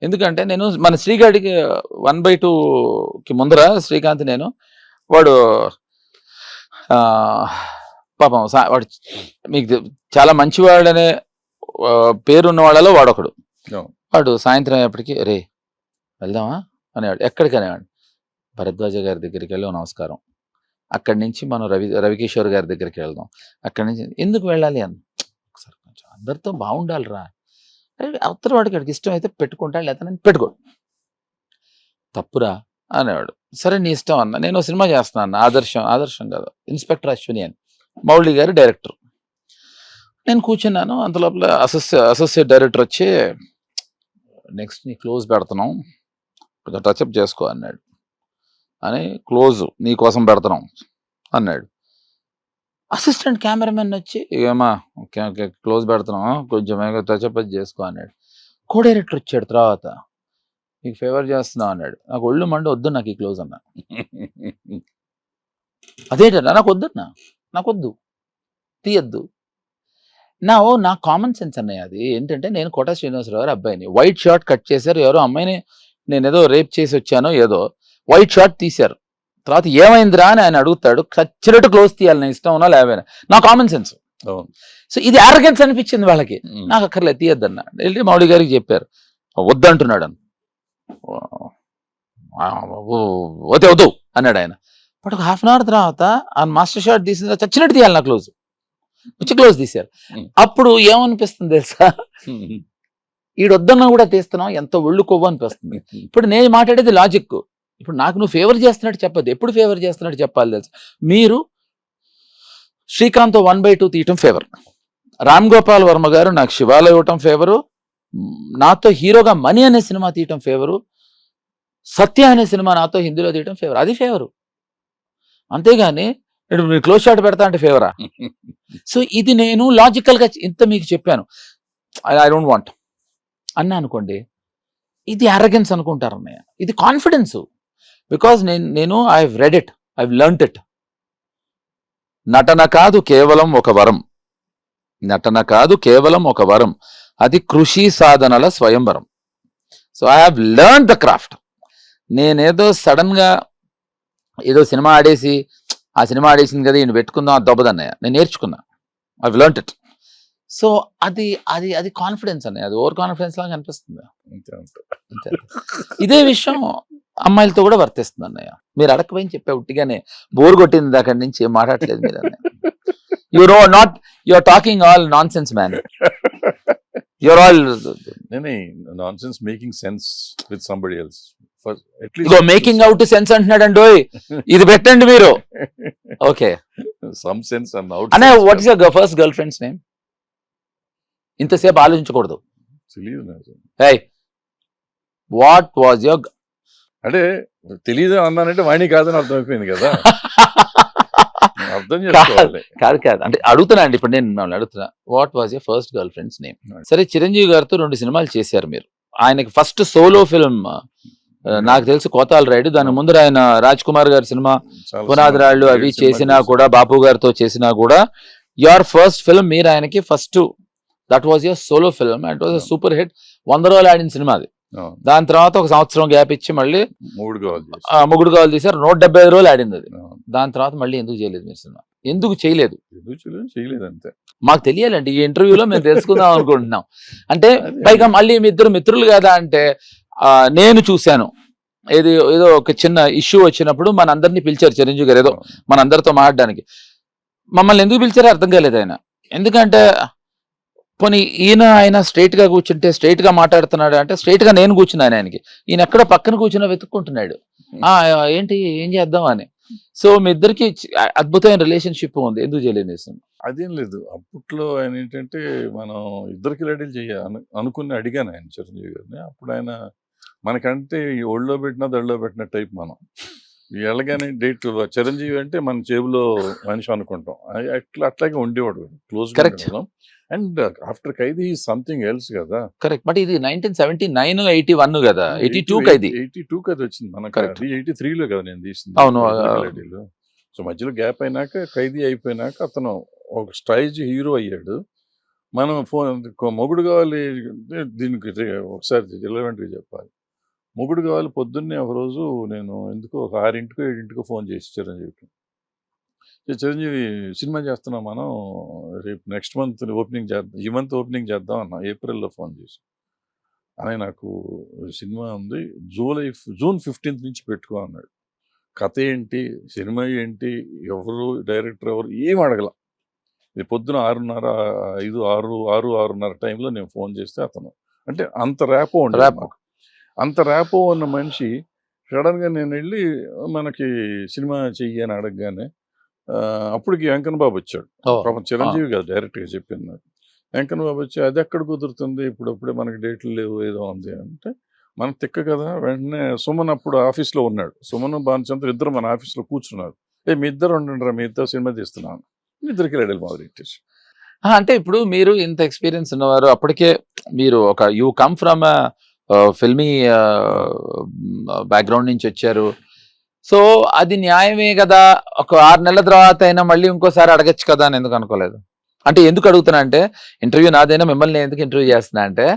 ఎందుకంటే నేను మన శ్రీగాడికి 1/2కి ముందర శ్రీకాంత్ నేను వాడు పాపం వాడు మీకు చాలా మంచివాడనే పేరున్న వాళ్ళలో వాడొకడు. వాడు సాయంత్రం అయ్యేప్పటికి రే వెళ్దామా అనేవాడు. ఎక్కడికి అనేవాడు? భరద్వాజ గారి దగ్గరికి వెళ్ళి నమస్కారం, అక్కడి నుంచి మనం రవికిషోర్ గారి దగ్గరికి వెళ్దాం, అక్కడి నుంచి ఎందుకు వెళ్ళాలి అని ఒకసారి కొంచెం అందరితో బాగుండాలిరా, అవతల వాడికి అక్కడికి ఇష్టం అయితే పెట్టుకుంటాడు, లేకపోతే నేను పెట్టుకోడు, తప్పురా అనేవాడు. సరే నీ ఇష్టం అన్న. నేను సినిమా చేస్తున్నాను ఆదర్శం కాదు, ఇన్స్పెక్టర్ అశ్విని అని, మౌళి గారు డైరెక్టర్. నేను కూర్చున్నాను, అంతలోపల అసోసియేట్ డైరెక్టర్ వచ్చి నెక్స్ట్ నీ క్లోజ్ పెడుతున్నాం, కొంచెం టచ్అప్ చేసుకో అన్నాడు. అని క్లోజ్ నీ కోసం పెడుతున్నాం అన్నాడు. అసిస్టెంట్ కెమెరామెన్ వచ్చి ఏమా ఓకే ఓకే క్లోజ్ పెడుతున్నాం, కొంచెం టచ్అప్ చేసుకో అన్నాడు. కో డైరెక్టర్ వచ్చాడు తర్వాత, నీకు ఫేవర్ చేస్తున్నావు అన్నాడు. నాకు ఒళ్ళు మండి వద్దు నాకు ఈ క్లోజ్ అన్నా. అదేంటన్నా నాకు వద్దన్నా, నాకు వద్దు, తీయద్దు. నా కామన్ సెన్స్ అన్నయ్య అది. ఏంటంటే నేను కోట శ్రీనివాసరావు గారు అబ్బాయిని, వైట్ షార్ట్ కట్ చేశారు, ఎవరో అమ్మాయిని నేను ఏదో రేప్ చేసి వచ్చానో ఏదో, వైట్ షార్ట్ తీశారు. తర్వాత ఏమైందిరా అని ఆయన అడుగుతాడు, చచ్చినట్టు క్లోజ్ తీయాలి, నేను ఇష్టం ఉన్నా లేవైనా, నా కామన్ సెన్స్. సో ఇది ఆర్గన్స్ అనిపించింది వాళ్ళకి, నాకు అక్కర్లేదు తీయద్దన్నా. వెళ్ళి మౌళి గారికి చెప్పారు, వద్దంటున్నాడు అని. ఓతే వద్దు అన్నాడు ఆయన. బట్ ఒక హాఫ్ అన్ అవర్ తర్వాత ఆ మాస్టర్ షాట్ తీసిన చచ్చినట్టు తీయాలి నా క్లోజ్, వచ్చి క్లోజ్ తీశారు. అప్పుడు ఏమనిపిస్తుంది తెలుసా, ఈడొద్దన్నా కూడా తీస్తున్నాం, ఎంత ఒళ్ళు కొవ్వు అనిపిస్తుంది. ఇప్పుడు నేను మాట్లాడేది లాజిక్. ఇప్పుడు నాకు నువ్వు ఫేవర్ చేస్తున్నట్టు చెప్పదు, ఎప్పుడు ఫేవర్ చేస్తున్నట్టు చెప్పాలి తెలుసు. మీరు శ్రీకాంత్ 1/2 తీయటం ఫేవర్, రామ్ గోపాల్ వర్మ గారు నాకు శివాలో ఇవ్వటం ఫేవరు, నాతో హీరోగా మనీ అనే సినిమా తీయటం ఫేవరు, సత్య అనే సినిమా నాతో హిందీలో తీయటం ఫేవర్, అది ఫేవరు. అంతేగాని మీరు క్లోజ్ షాట్ పెడతా అంటే ఫేవరా? సో ఇది నేను లాజికల్గా ఇంత మీకు చెప్పాను, ఐ డోంట్ వాంట్ అన్నా అనుకోండి, ఇది అరగెన్స్ అనుకుంటారు అన్నయ్య, ఇది కాన్ఫిడెన్స్. బికాజ్ నేను I have read it, I have learned it. నటన కాదు కేవలం ఒక వరం, నటన కాదు కేవలం ఒక వరం, అది కృషి సాధనల స్వయంవరం. So I have learn the craft. నేనేదో సడన్ గా ఏదో సినిమా ఆడేసి ఆ సినిమా ఆడేసింది కదా ఈయన పెట్టుకుందాం అది దొబ్బదన్నయ్య, నేను నేర్చుకున్నా, I have learned it. So అది అది అది కాన్ఫిడెన్స్ అన్నయ్య, అది ఓవర్ కాన్ఫిడెన్స్ లాగా అనిపిస్తుంది. ఇదే విషయం అమ్మాయిలతో కూడా వర్తిస్తుంది అన్నయ్య. మీరు అడగపోయి చెప్పే ఉట్టిగానే బోర్ కొట్టింది అక్కడి నుంచి ఏం మాట్లాడలేదు మీరు అన్నయ్య. You're talking all nonsense, man. You're all nonsense making sense with somebody else. At least making out sense అంటున్నాడండి. ఇది పెట్టండి మీరు. Okay, some sense and out. అన్నయ్య, what is your first girlfriend's name? ఇంతసేపు ఆలోచించకూడదు. Hey, what was your అంటే తెలీదు అన్నానంటే వాణి కాదని అర్థమైపోయింది కదా. అర్థం కాదు అంటే అడుగుతున్నా అండి. ఇప్పుడు నేను అడుగుతున్నా, what was your first girl friends name? సరే, చిరంజీవి గారితో 2 సినిమాలు చేశారు మీరు. ఆయనకి ఫస్ట్ సోలో ఫిల్మ్ నాకు తెలిసి కోతాల రైడ్, దాని ముందర ఆయన రాజ్ కుమార్ గారి సినిమా పునాది రాళ్ళు అవి చేసినా కూడా, బాపు గారితో చేసినా కూడా, యువర్ ఫస్ట్ ఫిల్మ్ మీరు ఆయనకి first, that was your solo film and it was super hit. 100 రోజులు ఆడిన సినిమా అది. దాని తర్వాత 1 సంవత్సరం గ్యాప్ ఇచ్చి మళ్ళీ మొగుడు కావాలి తీశారు, 175 రోజులు ఆడింది అది. దాని తర్వాత మళ్ళీ ఎందుకు చేయలేదు మీరు సినిమా? ఎందుకు చేయలేదు అంతే మాకు తెలియాలండి. ఈ ఇంటర్వ్యూలో మేము తెలుసుకుందాం అనుకుంటున్నాం. అంటే పైగా మళ్ళీ మీ ఇద్దరు మిత్రులు కదా అంటే, నేను చూశాను ఏదో ఒక చిన్న ఇష్యూ వచ్చినప్పుడు మనందరినీ పిలిచారు చిరంజీవి గారు, ఏదో మనందరితో మాట్లాడడానికి. మమ్మల్ని ఎందుకు పిలిచారో అర్థం కాలేదు ఆయన. ఎందుకంటే పోనీ ఆయన స్ట్రైట్ గా కూర్చుంటే స్ట్రైట్ గా మాట్లాడుతున్నాడు అంటే, స్ట్రైట్ గా నేను కూర్చున్నాను ఆయనకి, ఈయన ఎక్కడ పక్కన కూర్చున్నా వెతుక్కుంటున్నాడు, ఏంటి ఏం చేద్దాం అని. సో మీ ఇద్దరికి అద్భుతమైన రిలేషన్షిప్ ఉంది, ఎందుకు చేయలేదు? అదేం లేదు, అప్పట్లో ఆయన ఏంటంటే మనం ఇద్దరికి రెడీలు అనుకుని అడిగాను ఆయన చిరంజీవి గారిని. అప్పుడు ఆయన మనకంటే ఒళ్ళో పెట్టినా దళ్ళో పెట్టిన టైప్. మనం ఎలాగని డేట్ చిరంజీవి అంటే మన జేబులో మనిషి అనుకుంటాం, అట్లాగే ఉండేవాడు, close. And after Khaidi something else కదా. కరెక్ట్. బట్ ఇది 1979, 81 కదా, 82 ఖైదీ. 82 కదా వచ్చింది మనకు, 83లో కదా నేను తీసింది. అవును. సో మధ్యలో గ్యాప్ అయినాక ఖైదీ అయిపోయినాక అతను ఒక స్టైజ్ హీరో అయ్యాడు. మనం మొగుడు కావాలి దీనికి ఒకసారి రిలవెంట్గా చెప్పాలి. మొగుడు కావాలి పొద్దున్నే ఒకరోజు నేను ఎందుకో ఒక 6:00కో 7:00కో ఫోన్ చేసి చిరంజీవికి, చిరంజీవి సినిమా చేస్తున్నాం మనం, రేపు నెక్స్ట్ మంత్ ఓపెనింగ్ చేద్దాం, ఈ మంత్ ఓపెనింగ్ చేద్దాం అన్న. ఏప్రిల్లో ఫోన్ చేసి, అని నాకు సినిమా ఉంది జూన్ 15th నుంచి పెట్టుకో అన్నాడు. కథ ఏంటి, సినిమా ఏంటి, ఎవరు డైరెక్టర్ ఎవరు, ఏం అడగల. ఇది పొద్దున 6:30 టైంలో నేను ఫోన్ చేస్తే అతను, అంటే అంత ర్యాపో ఉండేది మాకు. అంత ర్యాపో ఉన్న మనిషి సడన్గా నేను వెళ్ళి మనకి సినిమా చెయ్యి అని అడగగానే అప్పటికి వెంకన్న బాబు వచ్చాడు. పాపం చిరంజీవి గారు డైరెక్ట్గా చెప్పింది నాకు. వెంకన్న బాబు వచ్చి, అది ఎక్కడ కుదురుతుంది, ఇప్పుడప్పుడే మనకి డేట్లు లేవు ఏదో ఉంది అంటే, మన తిక్క కదా. వెంటనే సుమన్ అప్పుడు ఆఫీస్లో ఉన్నాడు, సుమన్ భానుచంద్ర ఇద్దరు మన ఆఫీస్లో కూర్చున్నారు. మీ ఇద్దరు ఉండండి, మీ ఇద్దరు సినిమా తీస్తున్నాను, ఇద్దరికి రెడీలు మొదలెట్టేసి. అంటే ఇప్పుడు మీరు ఇంత ఎక్స్పీరియన్స్ ఉన్నవారు, అప్పటికే మీరు ఒక you come from filmy background నుంచి వచ్చారు. సో అది న్యాయమే కదా, ఒక 6 నెలల తర్వాత అయినా మళ్ళీ ఇంకోసారి అడగచ్చు కదా అని ఎందుకు అనుకోలేదు? అంటే ఎందుకు అడుగుతున్నా అంటే, ఇంటర్వ్యూ నాదైనా మిమ్మల్ని ఎందుకు ఇంటర్వ్యూ చేస్తున్నా అంటే,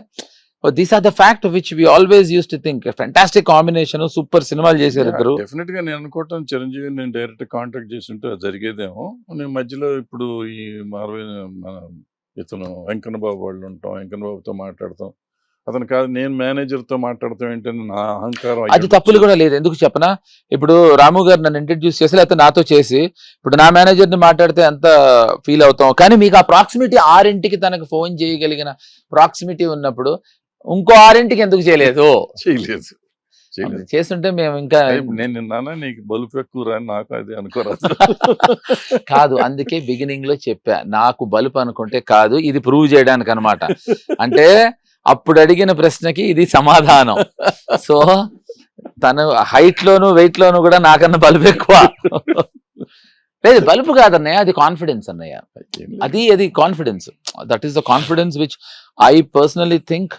these are the fact which we always use to think. Fantastic combination, super సినిమాలు చేశారు ఇద్దరు. డెఫినెట్ గా నేను అనుకోవటం చిరంజీవి నేను డైరెక్ట్ కాంటాక్ట్ చేస్తుంటే అది జరిగేదేమో. నేను మధ్యలో ఇప్పుడు ఈ మన ఇతను వెంకన్న బాబు వాళ్ళు ఉంటాం, వెంకన్న బాబుతో మాట్లాడతాం, అతను కాదు నేను మేనేజర్తో మాట్లాడతాం ఏంటంటే నా అహంకారం. అది తప్పులు కూడా లేదు, ఎందుకు చెప్పనా, ఇప్పుడు రాము గారు నన్ను ఇంట్రడ్యూస్ చేసి లేకపోతే నాతో చేసి, ఇప్పుడు నా మేనేజర్ని మాట్లాడితే ఎంత ఫీల్ అవుతాం, కానీ మీకు ఆ ప్రాక్సిమిటీ 6ంటికి తనకు ఫోన్ చేయగలిగిన ప్రాక్సిమిటీ ఉన్నప్పుడు ఇంకో 6ంటికి ఎందుకు చేయలేదు? చేయలేదు చేస్తుంటే మేము ఇంకా నేను నిన్నానా నీకు బలుపు ఎక్కువ అని నాకు అది అనుకోరాదు. కాదు, అందుకే బిగినింగ్ లో చెప్పా, నాకు బలుపు అనుకుంటే కాదు, ఇది ప్రూవ్ చేయడానికి అన్నమాట. అంటే అప్పుడు అడిగిన ప్రశ్నకి ఇది సమాధానం. సో తను హైట్ లోను వెయిట్ లోను కూడా నాకన్నా బలుపు ఎక్కువ. లేదు బలుపు కాదన్నయ్య, అది కాన్ఫిడెన్స్ అన్నయ్య, అది confidence. That is the confidence which I personally think,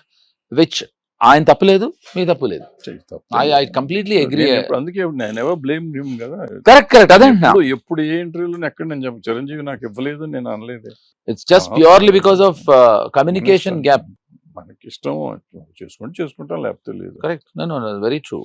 which ఆయన తప్పులేదు, మీ తప్పు లేదు. I completely agree. అందుకే నేను బ్లేమ్ కదా. కరెక్ట్ అదే. ఎప్పుడు ఏ ఇంటర్వ్యూలో ఎక్కడ నేను చెప్పను చిరంజీవి నాకు ఇవ్వలేదు నేను అనలేదు. It's just purely because of communication gap. మనకి ఇష్టం చేసుకుంటాం లేకపోతే లేదు. కరెక్ట్. No very true.